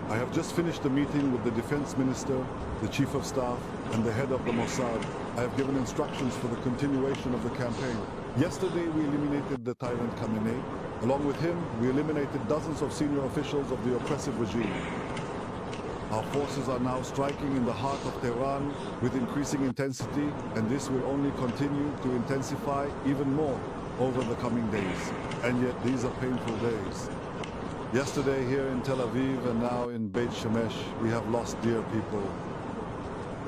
I have just finished a meeting with the defense minister, the chief of staff, and the head of the Mossad. I have given instructions for the continuation of the campaign. Yesterday, we eliminated the tyrant Khamenei. Along with him, we eliminated dozens of senior officials of the oppressive regime. Our forces are now striking in the heart of Tehran with increasing intensity, and this will only continue to intensify even more over the coming days. And yet, these are painful days. Yesterday here in Tel Aviv and now in Beit Shemesh, we have lost dear people.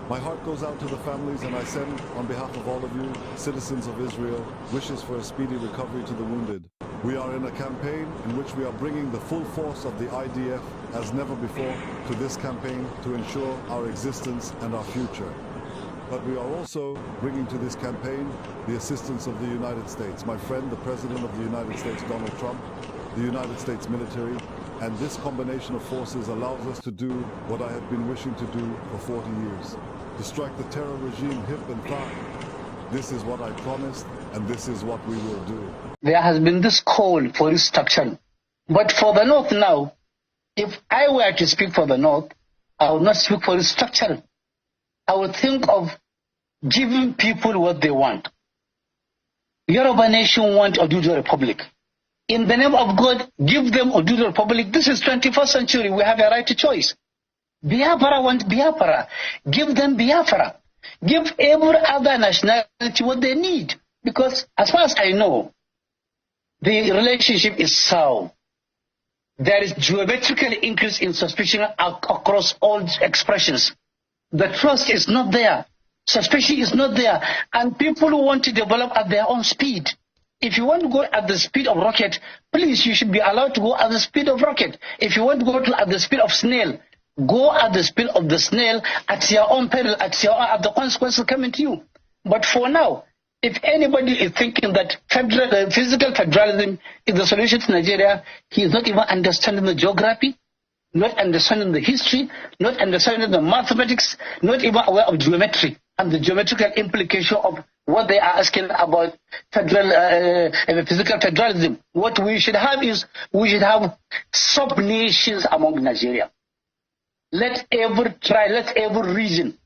My heart goes out to the families, and I send, on behalf of all of you, citizens of Israel, wishes for a speedy recovery to the wounded. We are in a campaign in which we are bringing the full force of the IDF as never before to this campaign to ensure our existence and our future. But we are also bringing to this campaign the assistance of the United States. My friend, the President of the United States, Donald Trump, the United States military, and this combination of forces allows us to do what I have been wishing to do for 40 years, to strike the terror regime hip and thigh. This is what I promised, and this is what we will do. There has been this call for restructuring. But for the North now, if I were to speak for the North, I would not speak for restructuring. I would think of giving people what they want. Yoruba nation want Oduduwa Republic. In the name of God, give them Oduduwa Republic. This is 21st century. We have a right to choice. Biafra want Biafra. Give them Biafra. Give every other nationality what they need. Because as far as I know, the relationship is sound. There is geometrical increase in suspicion across all expressions. The trust is not there. Suspicion is not there. And people want to develop at their own speed. If you want to go at the speed of rocket, please, you should be allowed to go at the speed of rocket. If you want to go at the speed of snail, go at the speed of the snail at your own peril, at the consequences coming to you. But for now, if anybody is thinking that physical federalism is the solution to Nigeria, he is not even understanding the geography, not understanding the history, not understanding the mathematics, not even aware of geometry and the geometrical implication of what they are asking about physical federalism. What we should have is, we should have sub-nations among Nigeria. Let every region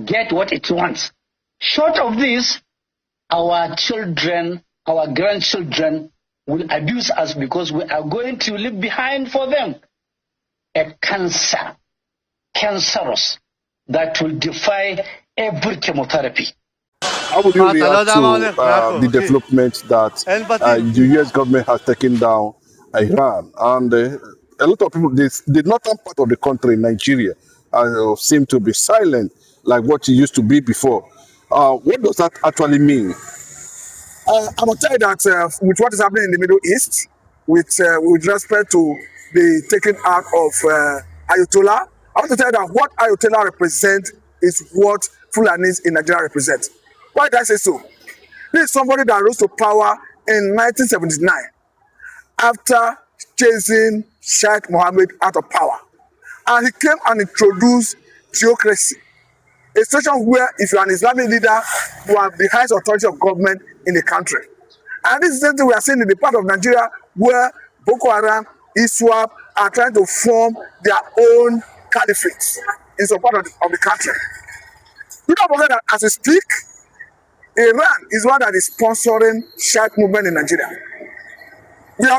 get what it wants. Short of this, our children, our grandchildren will abuse us because we are going to leave behind for them a cancerous, that will defy every chemotherapy. How would you react to the development that the US government has taken down Iran? And a lot of people, the northern part of the country, Nigeria, seem to be silent like what it used to be before. What does that actually mean? I will tell you that with what is happening in the Middle East, with respect to the taking out of Ayatollah, I want to tell you that what Ayatollah represents is what Fulanis in Nigeria represent. Why did I say so? This is somebody that rose to power in 1979 after chasing Sheikh Mohammed out of power. And he came and introduced theocracy, a situation where if you are an Islamic leader, you are the highest authority of government in the country. And this is something we are seeing in the part of Nigeria where Boko Haram, ISWAP are trying to form their own caliphates in some part of the country. Do not forget that as we speak, Iran is one that is sponsoring Shiite movement in Nigeria.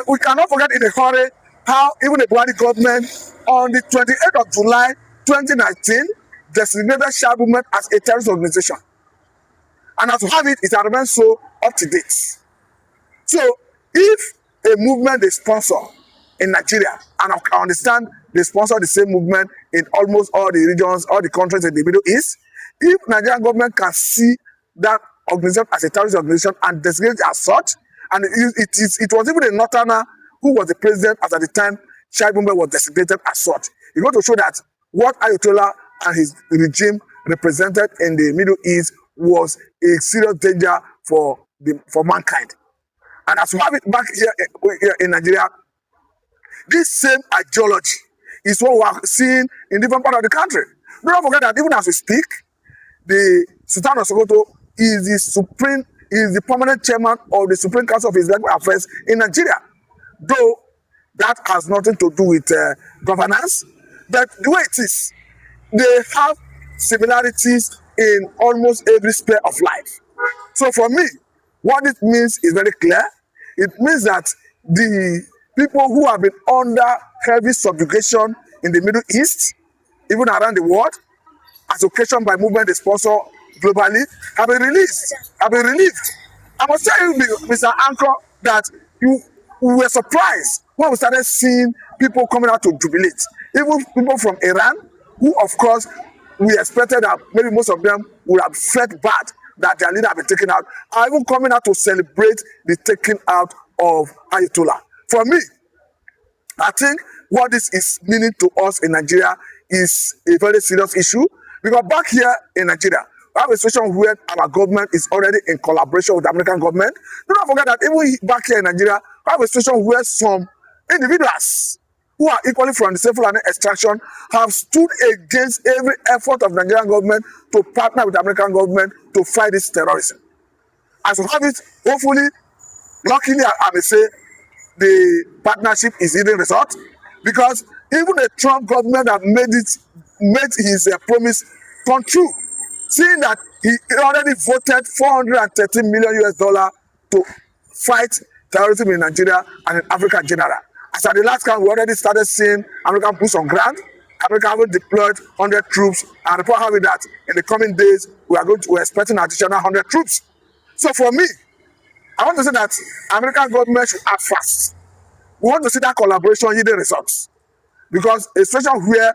We cannot forget in a hurry how even the Buhari government on the 28th of July 2019 designated Shiite movement as a terrorist organization. And as we have it, it has remained so up to date. So if a movement is sponsored in Nigeria, and I understand they sponsor the same movement in almost all the regions, all the countries in the Middle East, if Nigerian government can see that organization as a terrorist organization and designate it as such, and it was even a northerner who was the president at the time Shiite movement was designated as such. It's going to show that what Ayatollah and his regime represented in the Middle East was a serious danger for mankind. And as we have it back here in Nigeria, this same ideology is what we are seeing in different parts of the country. Do not forget that even as we speak, the Sultan of Sokoto is the permanent chairman of the Supreme Council of Islamic Affairs in Nigeria. Though that has nothing to do with governance, But the way it is, they have similarities in almost every sphere of life. So for me, what it means is very clear. It means that the people who have been under heavy subjugation in the Middle East, even around the world, as occasioned by movement they sponsor globally, have been released, have been relieved. I must tell you, Mr. Anchor, that we were surprised when we started seeing people coming out to jubilate. Even people from Iran, who of course we expected that maybe most of them would have felt bad that their leader had been taken out, are even coming out to celebrate the taking out of Ayatollah. For me, I think what this is meaning to us in Nigeria is a very serious issue, because back here in Nigeria, we have a situation where our government is already in collaboration with the American government. Do not forget that even back here in Nigeria, we have a situation where some individuals who are equally from the same Fulani extraction have stood against every effort of the Nigerian government to partner with the American government to fight this terrorism. As we have it, hopefully, luckily, I may say, the partnership is yielding results, because even the Trump government have made his promise come true, seeing that he already voted $430 million to fight terrorism in Nigeria and in Africa in general. As at the last count, we already started seeing American boots on ground. America having deployed 100 troops, and report having that in the coming days we're expecting additional 100 troops. So for me, I want to say that American government should act fast. We want to see that collaboration yielding results, because a situation where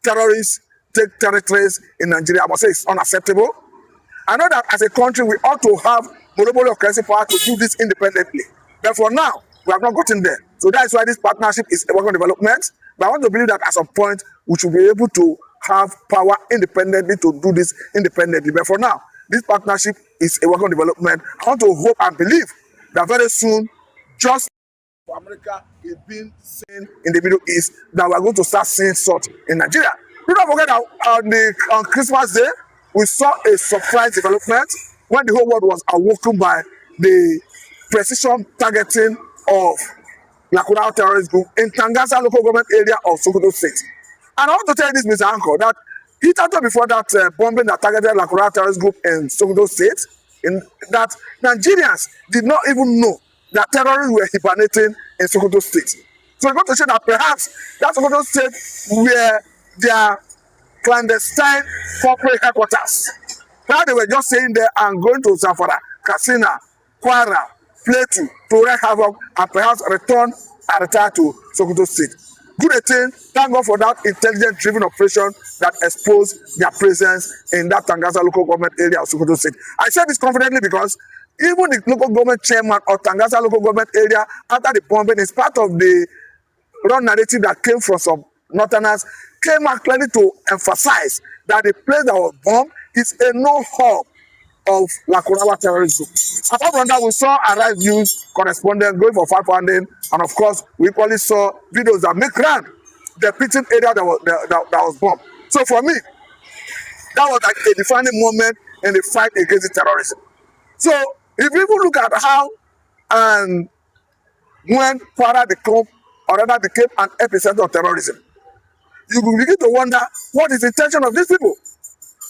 terrorists take territories in Nigeria, I must say, it's unacceptable. I know that as a country, we ought to have monopoly of currency power to do this independently. But for now, we have not gotten there. So that is why this partnership is a work on development. But I want to believe that at some point, we should be able to have power independently to do this independently. But for now, this partnership is a work on development. I want to hope and believe that very soon, just for America is being seen in the Middle East, that we are going to start seeing such in Nigeria. Do not forget that on Christmas Day, we saw a surprise development when the whole world was awoken by the precision targeting of Lakurawa terrorist group in Tangasa local government area of Sokoto State. And I want to tell you this, Mr. Anchor, that he told before that bombing that targeted Lakurawa terrorist group in Sokoto State, that Nigerians did not even know that terrorists were hibernating in Sokoto State. So we're going to show that perhaps that Sokoto State were their clandestine corporate headquarters. Now they were just staying there and going to Zamfara, Katsina, Kwara, Plateau to wreak havoc and perhaps return and retire to Sokoto State. Good thing, thank God for that intelligence-driven operation that exposed their presence in that Tangasa local government area of Sokoto State. I say this confidently because even the local government chairman of Tangasa local government area, after the bombing, is part of the wrong narrative that came from some northerners, came out clearly to emphasize that the place that was bombed is a no-hub of Lakurawa terrorism. Apart from that, we saw Arise News correspondent going for fact-finding, and of course, we equally saw videos that make round the pitching area that was bombed. So for me, that was like a defining moment in the fight against the terrorism. So if you look at how and when Kwara became an epicenter of terrorism, you will begin to wonder what is the intention of these people.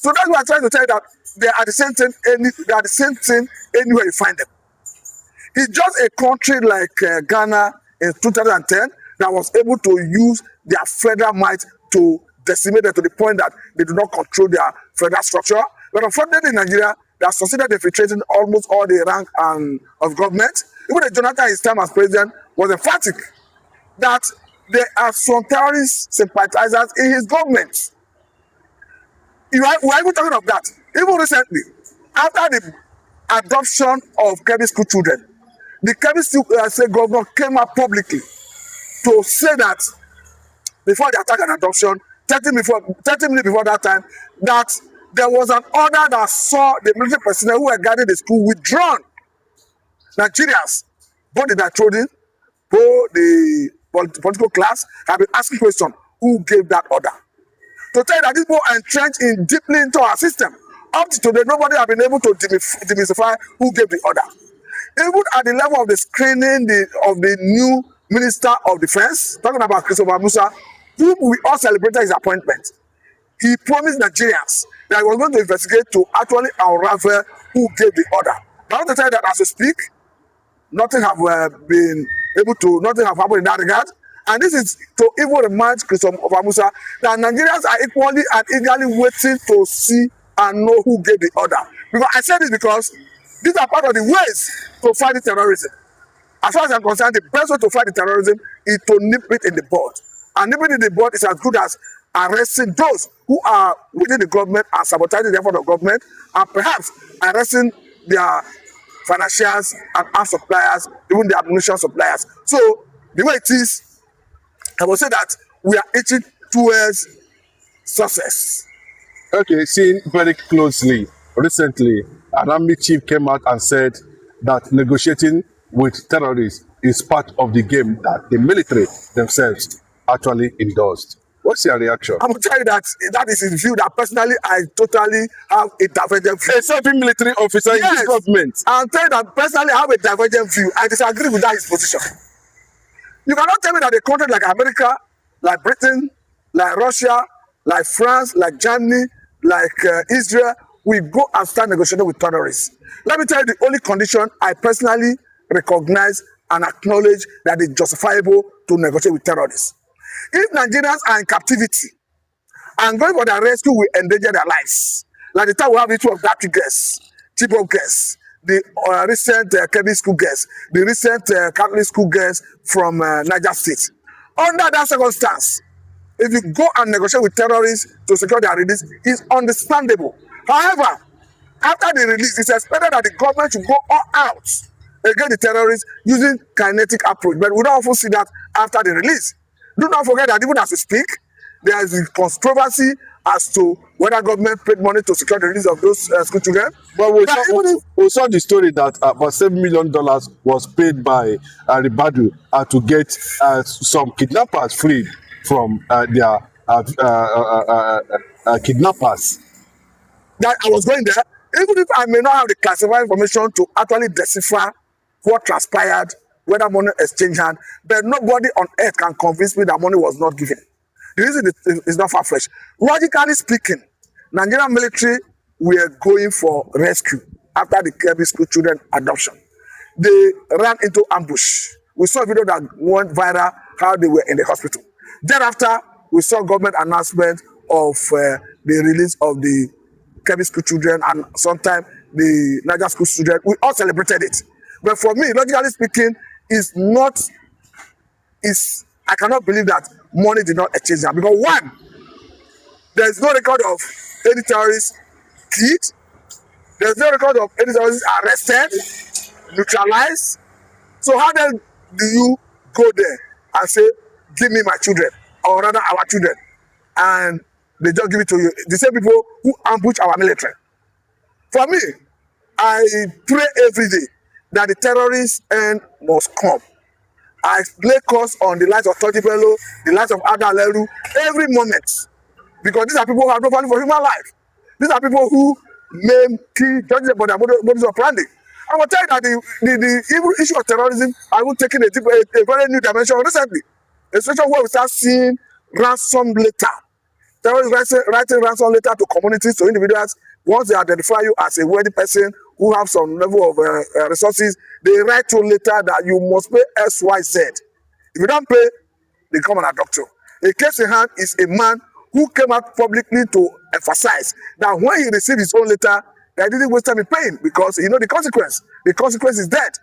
So that's why I'm trying to tell you that they are the same thing. They are the same thing anywhere you find them. It's just a country like Ghana in 2010 that was able to use their federal might to decimate them to the point that they do not control their federal structure. But unfortunately in Nigeria, they have succeeded in infiltrating almost all the rank of government. Even the Jonathan, his time as president, was emphatic that there are some terrorist sympathizers in his government. We are even talking of that. Even recently, after the adoption of Kebbi school children, the Kebbi state governor came out publicly to say that before the attack and adoption, 30 minutes before that time, that there was an order that saw the military personnel who were guarding the school withdrawn. Nigerians, both the patrolling, both the political class, have been asking questions, who gave that order? To tell you that these people are entrenched deeply into our system. Up to today, nobody has been able to demystify who gave the order. Even at the level of the screening of the new Minister of Defense, talking about Christopher Musa, whom we all celebrated his appointment, he promised Nigerians that he was going to investigate to actually unravel who gave the order. But I want to tell you that as we speak, nothing have nothing have happened in that regard. And this is to even remind Christian of Amusa that Nigerians are equally and eagerly waiting to see and know who gave the order. Because I say this because these are part of the ways to fight the terrorism. As far as I'm concerned, the best way to fight the terrorism is to nip it in the bud. And nipping in the bud is as good as arresting those who are within the government and sabotaging the effort of government, and perhaps arresting their financiers and arms suppliers, even the ammunition suppliers. So the way it is, I will say that we are itching towards success. Okay, seeing very closely, recently, an army chief came out and said that negotiating with terrorists is part of the game that the military themselves actually endorsed. What's your reaction? I'm going to tell you that that is his view, that personally I totally have a divergent view. A serving military officer in this government. I'm telling you that personally I have a divergent view. I disagree with that his position. You cannot tell me that a country like America, like Britain, like Russia, like France, like Germany, like Israel, we go and start negotiating with terrorists. Let me tell you the only condition I personally recognize and acknowledge that is justifiable to negotiate with terrorists. If Nigerians are in captivity and going for their rescue will endanger their lives, like the time we have the issue of Dapchi girls, Chibok girls, the recent Kebbi school girls, the recent Catholic school girls from Niger State. Under that circumstance, if you go and negotiate with terrorists to secure their release, it's understandable. However, after the release, it's expected that the government should go all out against the terrorists using kinetic approach. But we don't often see that after the release. Do not forget that even as we speak, there is a controversy as to whether government paid money to secure the release of those school children. But we saw the story that about $7 million was paid by Ribadu to get some kidnappers freed from their kidnappers. That I was going there, even if I may not have the classified information to actually decipher what transpired, whether money exchanged hand, but nobody on earth can convince me that money was not given. The reason is not far-fetched. Logically speaking, Nigerian military were going for rescue after the Kebbi school children adoption. They ran into ambush. We saw a video that went viral, how they were in the hospital. Thereafter, we saw government announcement of the release of the Kebbi school children and sometime the Niger school children. We all celebrated it. But for me, logically speaking, I cannot believe that money did not exchange that. Because one, there is no record of any terrorist killed. There is no record of any terrorist arrested, neutralized. So how then do you go there and say, give me my children, or rather our children, and they just give it to you? The same people who ambush our military. For me, I pray every day that the terrorist end must come. I lay curse on the lives of Totipelo, the lives of Adaleru, every moment. Because these are people who have no value for human life. These are people who name, kill, judge them for their modus operandi. I will tell you that the issue of terrorism I will take in a very new dimension recently. A situation where we start seeing ransom letter. Terrorists writing ransom letter to communities, to individuals. Once they identify you as a worthy person who have some level of resources, they write to later that you must pay XYZ. If you don't pay, they come and adopt you. A case in hand is a man who came out publicly to emphasize that when he received his own letter, he didn't waste time in paying because he know the consequence. The consequence is death.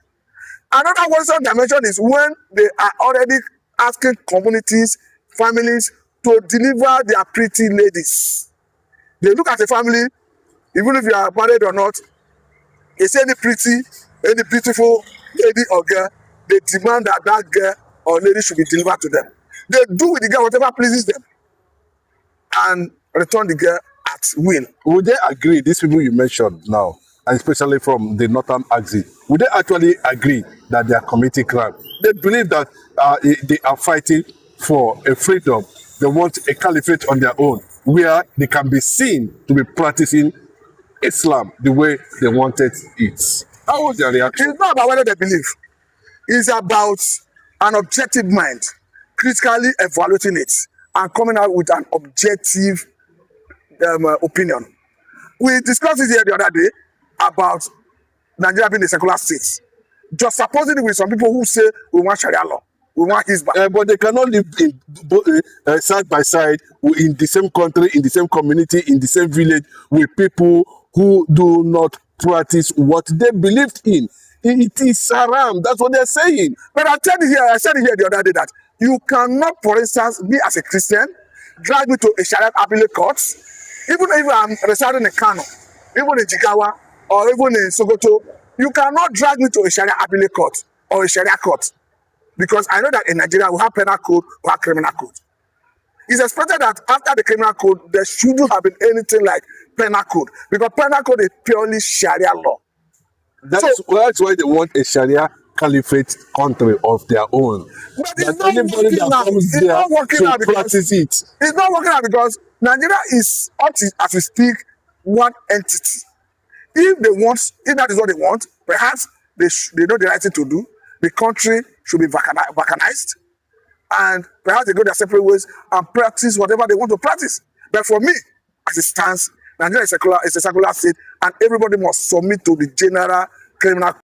Another worrisome dimension is when they are already asking communities, families to deliver their pretty ladies. They look at a family, even if you are married or not, they say any pretty, any beautiful lady or girl, they demand that that girl or lady should be delivered to them. They do with the girl whatever pleases them and return the girl at will. Would they agree, these people you mentioned now, and especially from the northern axis, would they actually agree that they are committing crime? They believe that they are fighting for a freedom. They want a caliphate on their own, where they can be seen to be practicing Islam the way they wanted it. How was their reaction? It's not about whether they believe. It's about an objective mind, critically evaluating it and coming out with an objective opinion. We discussed it here the other day about Nigeria being a secular state. Just supposing with some people who say we want Sharia law, we want Islam. But they cannot live in, side by side in the same country, in the same community, in the same village with people who do not practice what they believed in. It is haram. That's what they're saying. But I said it here the other day that you cannot, for instance, me as a Christian, drag me to a Sharia appellate court, even if I'm residing in Kano, even in Jigawa, or even in Sokoto. You cannot drag me to a Sharia appellate court or a Sharia court, because I know that in Nigeria we have penal code, we have criminal code. It's expected that after the criminal code, there shouldn't have been anything like penal code, because penal code is purely Sharia law. That's why they want a Sharia caliphate country of their own. But it's not working now. It's not working now because it's not working out because Nigeria is, as we speak, one entity. If that is what they want, perhaps they know the right thing to do. The country should be balkanized, and perhaps they go their separate ways and practice whatever they want to practice. But for me, as it stands, Nigeria is a secular state, and everybody must submit to the general criminal